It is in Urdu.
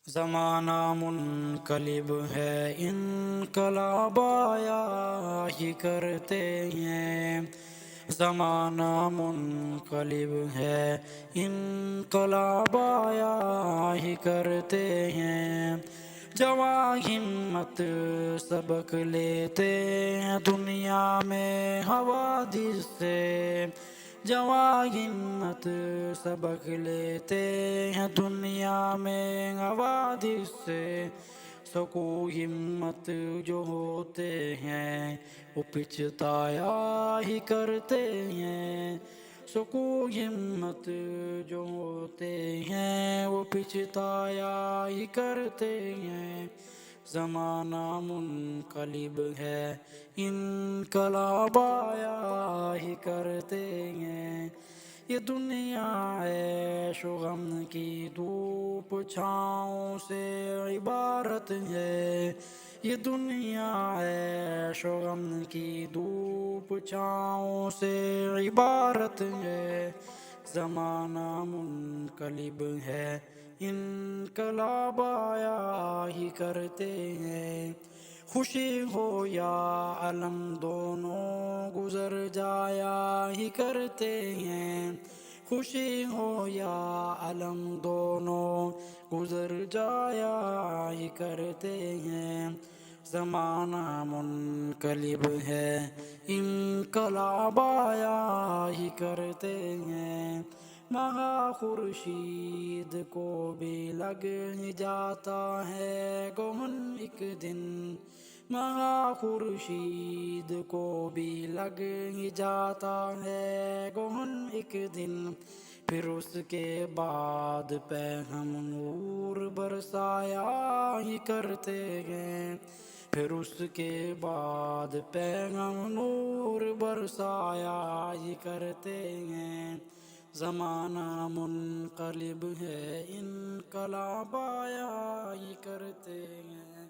زمانہ منقلب ہے، انقلاب آیا ہی کرتے ہیں۔ زمانہ منقلب ہے، انقلاب آیا ہی کرتے ہیں۔ جواں ہمت سبق لیتے ہیں دنیا میں حوادث سے۔ جواں ہمت سبق لیتے ہیں دنیا میں حوادث سے۔ سکو ہمت جو ہوتے ہیں وہ پچھتایا ہی کرتے ہیں۔ سکو ہمت جو ہوتے ہیں وہ پچھتایا ہی کرتے ہیں۔ زمانہ منقلب ہے، انقلاب آیا ہی کرتے ہیں۔ یہ دنیا عیش و غم کی دھوپ چھاؤں سے عبارت ہے۔ یہ دنیا عیش و غم کی دھوپ چھاؤں سے عبارت ہے۔ زمانہ منقلب ہے، انقلاب آیا ہی کرتے ہیں۔ خوشی ہو یا الم دونوں گزر جایا ہی کرتے ہیں۔ خوشی ہو یا الم دونوں گزر جایا ہی کرتے ہیں۔ زمانہ منقلب ہے، انقلاب آیا ہی کرتے ہیں۔ مہا خورشید کو بھی لگ ہی جاتا ہے گہن ایک دن۔ مہا خورشید کو بھی لگ ہی جاتا ہے گہن ایک دن۔ پھر اس کے بعد پہ ہم نور برسایا ہی کرتے ہیں۔ پھر اس کے بعد پہ ہم نور برسایا ہی کرتے ہیں۔ زمانہ منقلب ہے، انقلاب آیا ہی کرتے ہیں۔